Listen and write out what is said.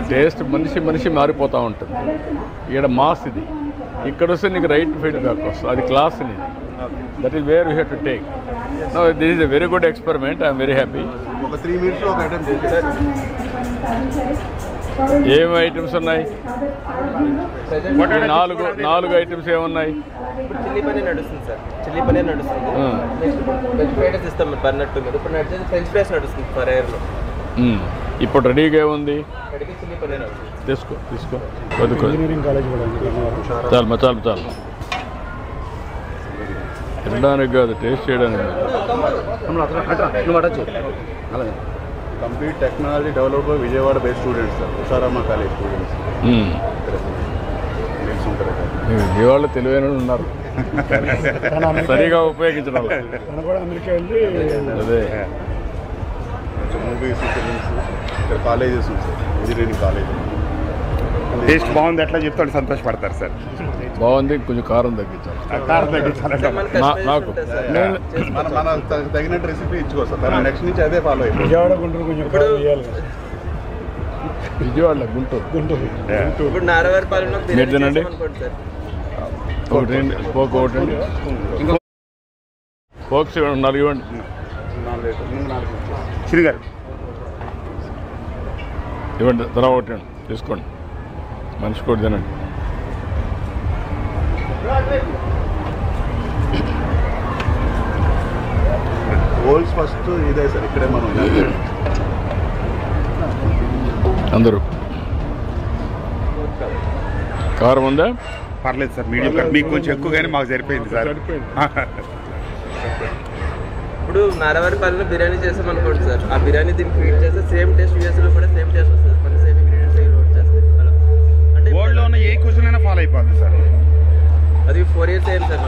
Taste మనిషి మారిపోతూ ఉంటుంది. ఇక్కడ మాస్ ఇది, ఇక్కడ వస్తే నీకు రైట్ ఫీడ్బ్యాక్ వస్తుంది, అది క్లాస్ ఇది. That is where we have to take. No this is a very good experiment. I'm very happy. ఒక 3 minutes ఒక ఐటమ్ చేశారు. ఏమి ఐటమ్స్ ఉన్నాయి? నాలుగు ఐటమ్స్ ఏమున్నాయి? చిల్లీ పనీర్ నడుస్తుంది సార్, చిల్లీ పనీర్ నడుస్తుంది. వెజ్ ఫ్రైడ్ రైస్ ఇస్తాం బర్నట్టు మీద. ఇప్పుడు నడిచేది ఫ్రెంచ్ ఫ్రైస్ నడుస్తుంది ఫర్ ఎయిర్లో. ఇప్పుడు రెడీగా ఏముంది? రెడీగా చిల్లీ పనీర్ నడుస్తుంది. తీసుకో ఇంజనీరింగ్ కాలేజ్ చాలు తినడానికి కాదు, టేస్ట్ చేయడానికి. Complete technology developer Vijayawada based students sir, Usharama college students విజయవాడలో తెలివైన ఉన్నారు, సరిగా ఉపయోగించడం. అదే మూవీస్ ఫిలిమ్స్ ఇక్కడ కాలేజెస్ ఉంది సార్, ఇంజనీరింగ్ కాలేజ్. టేస్ట్ బాగుంది ఎట్లా చెప్తాడు సంతోషపడతారు సార్. బాగుంది, కొంచెం కారం తగ్గించాలి. నాకు మన తగినట్టు రెసిపీ ఇచ్చుకోవచ్చు సార్, నెక్స్ట్ నుంచి అదే ఫాలో అయిపోయింది. విజయవాడ గుంటూరు ఇప్పుడు నారవారిపాలెంలో మీరు తినండి. ఒకటి ఇంకా ఫోక్స్ 4 ఇవ్వండి. శ్రీగారు ఇవ్వండి, తర్వాత ఒకటి తీసుకోండి. మనిషి కూడా తినండి. హోల్స్ ఫస్ట్ ఇదే సార్, ఇక్కడే మనం అందరూ. కారం ఉందా? పర్లేదు సార్, మీడియం కారం. మీకు కొంచెం ఎక్కువ కానీ మాకు సరిపోయింది సార్. ఇప్పుడు నారవారిపాలెంలో బిర్యానీ చేసాం అనుకోండి సార్, ఆ బిర్యానీ దీనికి ఫీడ్ చేస్తే సేమ్ టేస్ట్ యూఎస్లో కూడా సేమ్ టేస్ట్ వస్తుంది. మన సేమ్ ఇంగ్రీడియంట్స్ చేస్తే అంటే వరల్డ్లో ఉన్న ఏ క్వశ్చన్ అయినా ఫాలో అయిపోతుంది సార్. అది 4 years అయింది సార్.